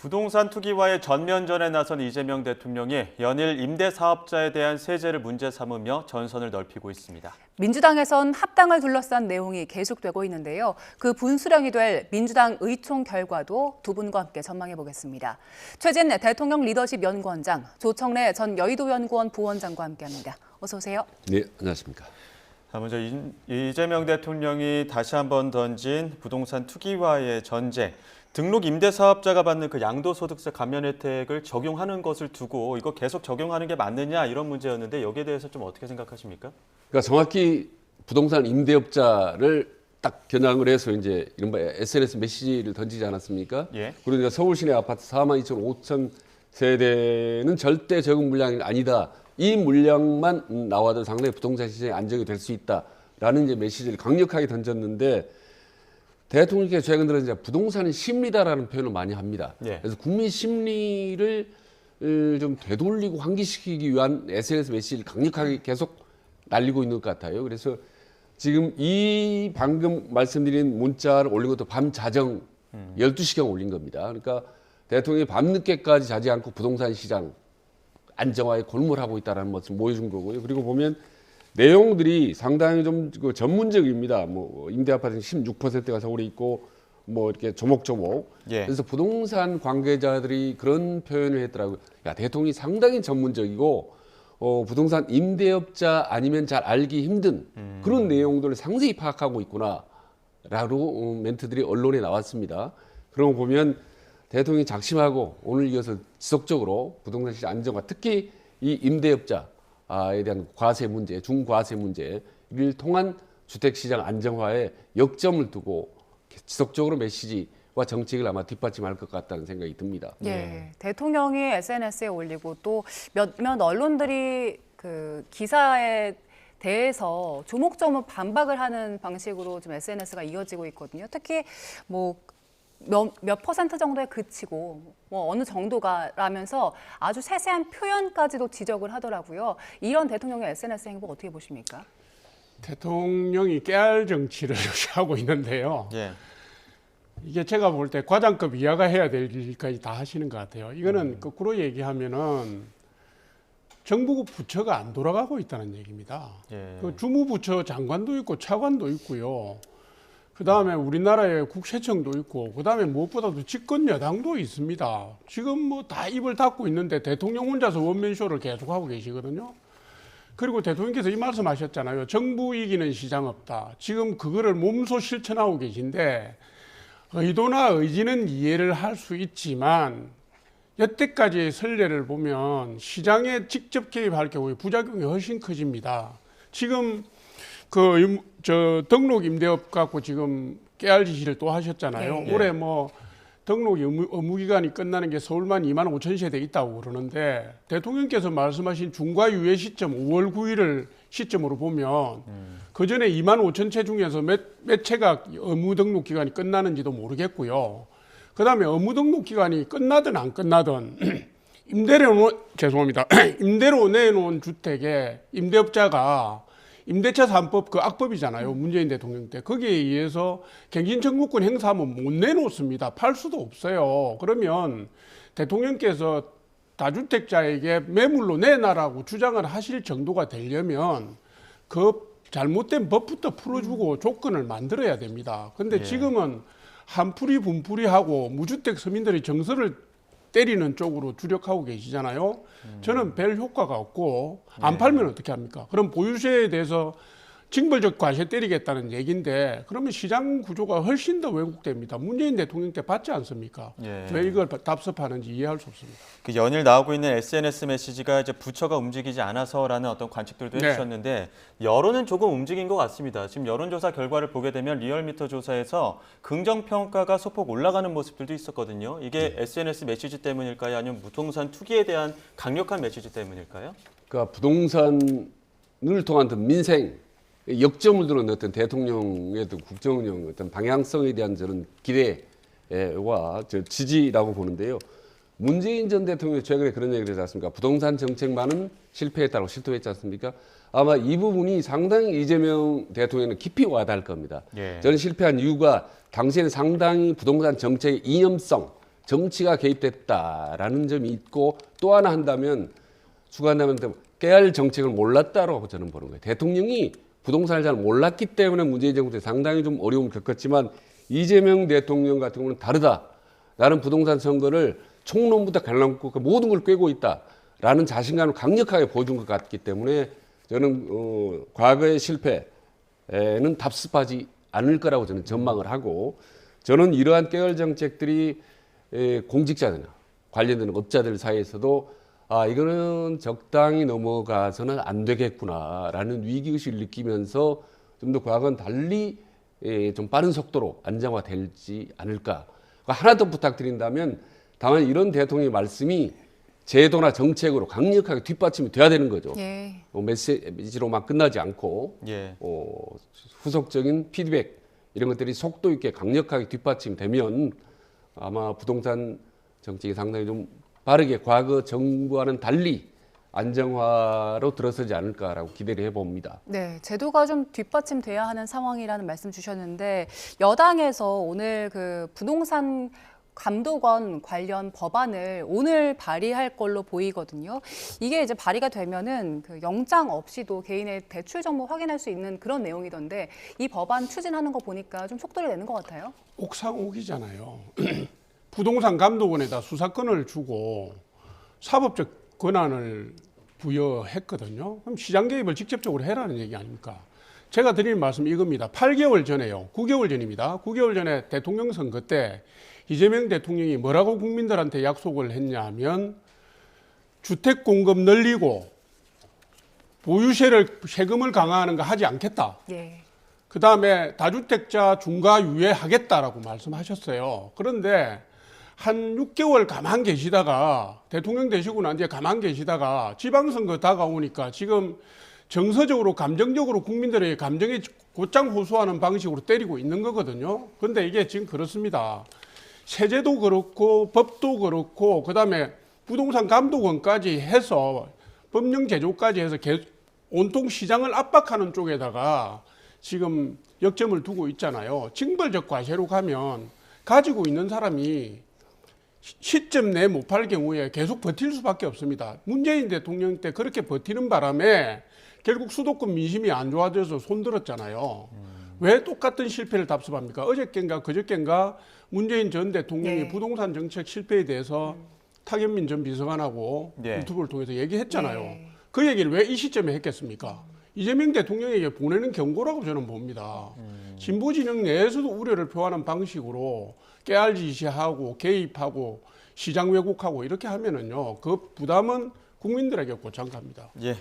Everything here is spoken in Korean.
부동산 투기와의 전면전에 나선 이재명 대통령이 연일 임대 사업자에 대한 세제를 문제 삼으며 전선을 넓히고 있습니다. 민주당에선 합당을 둘러싼 내용이 계속되고 있는데요. 그 분수령이 될 민주당 의총 결과도 두 분과 함께 전망해 보겠습니다. 최진 대통령 리더십 연구원장, 조청래 전 여의도연구원 부원장과 함께합니다. 어서 오세요. 네, 안녕하십니까. 먼저 이재명 대통령이 다시 한번 던진 부동산 투기와의 전쟁. 등록 임대사업자가 받는 그 양도소득세 감면 혜택을 적용하는 것을 두고 이거 계속 적용하는 게 맞느냐 이런 문제였는데 여기에 대해서 좀 어떻게 생각하십니까? 그러니까 정확히 부동산 임대업자를 딱 겨냥을 해서 이제 이른바 SNS 메시지를 던지지 않았습니까? 예. 그러니까 서울 시내 아파트 42,500 세대는 절대 적응 물량이 아니다. 이 물량만 나와도 상당히 부동산 시장이 안정이 될 수 있다라는 이제 메시지를 강력하게 던졌는데. 대통령께서 최근 들어 이제 부동산은 심리다라는 표현을 많이 합니다. 예. 그래서 국민 심리를 좀 되돌리고 환기시키기 위한 SNS 메시지를 강력하게 계속 날리고 있는 것 같아요. 그래서 지금 이 방금 말씀드린 문자를 올린 것도 밤 자정 12시경 올린 겁니다. 그러니까 대통령이 밤늦게까지 자지 않고 부동산 시장 안정화에 골몰하고 있다는 것을 보여준 거고요. 그리고 보면 내용들이 상당히 좀 전문적입니다. 뭐 임대 아파트는 16%가 서울에 있고 뭐 이렇게 조목조목. 예. 그래서 부동산 관계자들이 그런 표현을 했더라고요. 야, 대통령이 상당히 전문적이고 부동산 임대업자 아니면 잘 알기 힘든 그런 내용들을 상세히 파악하고 있구나라고 멘트들이 언론에 나왔습니다. 그런 거 보면 대통령이 작심하고 오늘 이어서 지속적으로 부동산 시장 안정화, 특히 이 임대업자 에 대한 과세 문제, 중과세 문제를 통한 주택시장 안정화에 역점을 두고 지속적으로 메시지와 정책을 아마 뒷받침할 것 같다는 생각이 듭니다. 예, 대통령이 SNS에 올리고 또 몇몇 언론들이 그 기사에 대해서 조목조목 반박을 하는 방식으로 좀 SNS가 이어지고 있거든요. 특히 뭐 몇 퍼센트 정도에 그치고 뭐 어느 정도가라면서 아주 세세한 표현까지도 지적을 하더라고요. 이런 대통령의 SNS 행보 어떻게 보십니까? 대통령이 깨알 정치를 하고 있는데요. 예. 이게 제가 볼 때 과장급 이하가 해야 될 일까지 다 하시는 것 같아요. 이거는 거꾸로 얘기하면은 정부 부처가 안 돌아가고 있다는 얘기입니다. 예. 그 주무부처 장관도 있고 차관도 있고요. 그 다음에 우리나라에 국세청도 있고, 그 다음에 무엇보다도 집권 여당도 있습니다. 지금 뭐 다 입을 닫고 있는데 대통령 혼자서 원맨쇼를 계속하고 계시거든요. 그리고 대통령께서 이 말씀 하셨잖아요. 정부 이기는 시장 없다. 지금 그거를 몸소 실천하고 계신데, 의도나 의지는 이해를 할 수 있지만, 여태까지의 선례를 보면 시장에 직접 개입할 경우에 부작용이 훨씬 커집니다. 지금 등록 임대업 갖고 지금 깨알 지시를 또 하셨잖아요. 네. 올해 뭐 등록 의무 기간이 끝나는 게 서울만 25,000세대 있다고 그러는데 대통령께서 말씀하신 중과 유예 시점 5월 9일을 시점으로 보면 그 전에 25,000채 중에서 몇 채가 의무 등록 기간이 끝나는지도 모르겠고요. 그 다음에 의무 등록 기간이 끝나든 안 끝나든 임대로 내놓은 주택에 임대업자가 임대차 3법 그 악법이잖아요. 문재인 대통령 때. 거기에 의해서 갱신청구권 행사하면 못 내놓습니다. 팔 수도 없어요. 그러면 대통령께서 다주택자에게 매물로 내놔라고 주장을 하실 정도가 되려면 그 잘못된 법부터 풀어주고 조건을 만들어야 됩니다. 근데 지금은 한풀이 분풀이하고 무주택 서민들의 정서를 때리는 쪽으로 주력하고 계시잖아요. 저는 별 효과가 없고 안 팔면 어떻게 합니까? 그럼 보유세에 대해서 징벌적 과세 때리겠다는 얘기인데 그러면 시장 구조가 훨씬 더 왜곡됩니다. 문재인 대통령 때 받지 않습니까? 예. 왜 이걸 답습하는지 이해할 수 없습니다. 그 연일 나오고 있는 SNS 메시지가 이제 부처가 움직이지 않아서라는 어떤 관측들도 네. 해주셨는데 여론은 조금 움직인 것 같습니다. 지금 여론조사 결과를 보게 되면 리얼미터 조사에서 긍정평가가 소폭 올라가는 모습들도 있었거든요. 이게 SNS 메시지 때문일까요? 아니면 부동산 투기에 대한 강력한 메시지 때문일까요? 그러니까 부동산을 통한 어떤 민생 역점을 두는 어떤 대통령의 어떤 국정운영 어떤 방향성에 대한 저는 기대와 지지라고 보는데요. 문재인 전 대통령이 최근에 그런 얘기를 하지 않습니까? 부동산 정책만은 실패했다고 실토했지 않습니까? 아마 이 부분이 상당히 이재명 대통령은 깊이 와닿을 겁니다. 예. 저는 실패한 이유가 당시에는 상당히 부동산 정책의 이념성, 정치가 개입됐다라는 점이 있고 또 하나 한다면 주관하면 깨알 정책을 몰랐다라고 저는 보는 거예요. 대통령이 부동산을 잘 몰랐기 때문에 문재인 정부 때 상당히 좀 어려움을 겪었지만 이재명 대통령 같은 경우는 다르다. 나는 부동산 선거를 총론부터 갈라놓고 모든 걸 꿰고 있다라는 자신감을 강력하게 보여준 것 같기 때문에 저는 과거의 실패는 답습하지 않을 거라고 저는 전망을 하고 저는 이러한 깨알 정책들이 공직자들이나 관련되는 업자들 사이에서도 이거는 적당히 넘어가서는 안 되겠구나라는 위기의식을 느끼면서 좀 더 과거와는 달리 좀 빠른 속도로 안정화될지 않을까. 하나 더 부탁드린다면 다만 이런 대통령의 말씀이 제도나 정책으로 강력하게 뒷받침이 돼야 되는 거죠. 예. 메시지로만 끝나지 않고 예. 후속적인 피드백 이런 것들이 속도 있게 강력하게 뒷받침되면 아마 부동산 정책이 상당히 좀 빠르게 과거 정부와는 달리 안정화로 들어서지 않을까라고 기대를 해봅니다. 네, 제도가 좀 뒷받침돼야 하는 상황이라는 말씀 주셨는데 여당에서 오늘 그 부동산 감독원 관련 법안을 오늘 발의할 걸로 보이거든요. 이게 이제 발의가 되면은 그 영장 없이도 개인의 대출 정보 확인할 수 있는 그런 내용이던데 이 법안 추진하는 거 보니까 좀 속도를 내는 것 같아요. 옥상옥이잖아요. 부동산 감독원에다 수사권을 주고 사법적 권한을 부여했거든요. 그럼 시장 개입을 직접적으로 해라는 얘기 아닙니까? 제가 드리는 말씀이 이겁니다. 8개월 전에요. 9개월 전입니다. 9개월 전에 대통령 선거 때 이재명 대통령이 뭐라고 국민들한테 약속을 했냐면 주택 공급 늘리고 보유세를 세금을 강화하는 거 하지 않겠다. 예. 그 다음에 다주택자 중과 유예하겠다라고 말씀하셨어요. 그런데 한 6개월 가만 계시다가 대통령 되시고 난 뒤에 가만 계시다가 지방선거 다가오니까 지금 정서적으로 감정적으로 국민들의 감정에 곧장 호소하는 방식으로 때리고 있는 거거든요. 그런데 이게 지금 그렇습니다. 세제도 그렇고 법도 그렇고 그다음에 부동산 감독원까지 해서 법령 제조까지 해서 온통 시장을 압박하는 쪽에다가 지금 역점을 두고 있잖아요. 징벌적 과세로 가면 가지고 있는 사람이 시점 내에 못 팔 경우에 계속 버틸 수밖에 없습니다. 문재인 대통령 때 그렇게 버티는 바람에 결국 수도권 민심이 안 좋아져서 손들었잖아요. 왜 똑같은 실패를 답습합니까? 어저께인가 그저께인가 문재인 전 대통령이 네. 부동산 정책 실패에 대해서 탁현민 전 비서관하고 네. 유튜브를 통해서 얘기했잖아요. 네. 그 얘기를 왜 이 시점에 했겠습니까? 이재명 대통령에게 보내는 경고라고 저는 봅니다. 진보 진영 내에서도 우려를 표하는 방식으로 깨알지시하고 개입하고 시장 왜곡하고 이렇게 하면은요, 그 부담은 국민들에게 고창 갑니다. 예.